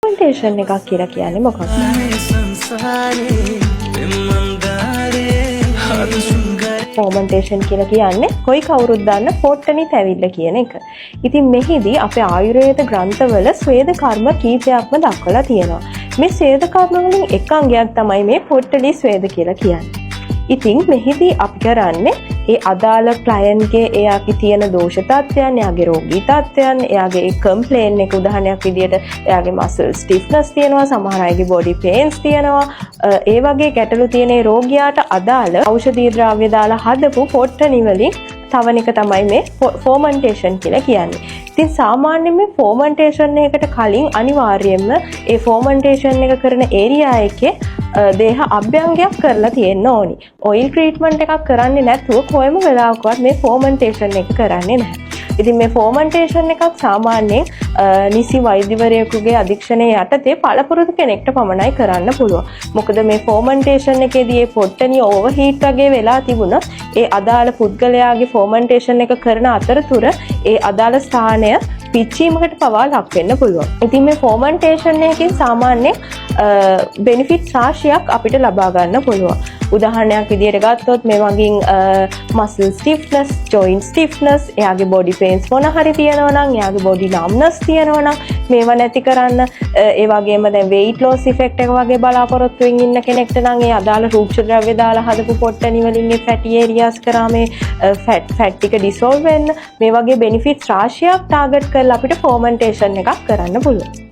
ෆෝමන්ටේෂන් එකක් කියලා කියන්නේ මොකක්ද? ෆෝමන්ටේෂන් කියලා කියන්නේ කොයි කවුරුත් දන්න පොට්ටනි තැවිල්ල කියන එක. ඉතින් මෙහිදී අපේ ආයුර්වේද ග්‍රන්ථවල ස්වේද කර්ම කීපයක්ම දක්වලා තියෙනවා. මේ ස්වේද කර්ම වලින් එක අංගයක් තමයි මේ පොට්ටනි ස්වේද කියලා කියන්නේ. ඉතින් මෙහිදී අපි කරන්නේ ඒ අදාළ ක්ලයන්ට්ගේ එයාගේ තියෙන දෝෂ තත්ත්වයන්, එයාගේ රෝගී තත්ත්වයන්, එයාගේ ඒ කම්ප්ලේන් එක උදාහරණයක් විදියට එයාගේ මසල් ස්ටිෆ්නස් තියෙනවා, සමහර අයගේ බොඩි පේන්ස් තියෙනවා. ඒ වගේ ගැටලු තියෙන ඒ රෝගියාට අදාළ ඖෂධීය ද්‍රව්‍ය දාලා හදපු පොට්ටනි වලින් තවන එක තමයි මේ ෆෝමන්ටේෂන් කියලා කියන්නේ. ඉතින් සාමාන්‍යයෙන් මේ ෆෝමන්ටේෂන් එකකට කලින් අනිවාර්යයෙන්ම ඒ ෆෝමන්ටේෂන් එක කරන ඒරියා එකේ දේහ අභ්‍යංගයක් කරලා තියෙන්න ඕනි. ඔයිල් ට්‍රීට්මන්ට් එකක් කරන්නේ නැතුව කොයිම වෙලාවකවත් මේ ෆෝමන්ටේෂන් එක කරන්නේ නැහැ. ඉතින් මේ ෆෝමන්ටේෂන් එකක් සාමාන්‍යයෙන් නිසි වෛද්‍යවරයෙකුගේ අධීක්ෂණය යටතේ පළපුරුදු කෙනෙක්ට පමණයි කරන්න පුළුවන්. මොකද මේ ෆෝමන්ටේෂන් එකේදී මේ පොට්ටනිය ඕවර්හීට් වගේ වෙලා තිබුණොත් ඒ අදාළ පුද්ගලයාගේ ෆෝමන්ටේෂන් එක කරන අතරතුර ඒ අදාළ ස්ථානය පිච්චීමකට පවා ලක් වෙන්න පුළුවන්. ඉතින් මේ ෆෝමන්ටේෂන් එකකින් සාමාන්‍යයෙන් බෙනිෆිට්ස් රාශියක් අපිට ලබා ගන්න පුළුවන්. උදාහරණයක් විදියට ගත්තොත් මේ වගේ මසල් ස්ටිෆ්නස්, ජොයින්ට් ස්ටිෆ්නස්, එයාගේ බොඩි පේන්ස් මොන හරි තියෙනවා නම්, එයාගේ බොඩි නම්නස් තියෙනවා නම් මේවා නැති කරන්න, ඒ වගේම දැන් weight loss effect එක වගේ බලාපොරොත්තුෙන් ඉන්න කෙනෙක්ට නම් ඒ අදාළ රූක්ෂ ද්‍රව්‍ය දාලා හදපු පොට්ටනි වලින් මේ fatty areas කරා මේ fat ටික dissolve වෙන්න මේ වගේ benefits රාශියක් ටාගට් කරලා අපිට ෆෝමන්ටේෂන් එකක් කරන්න පුළුවන්.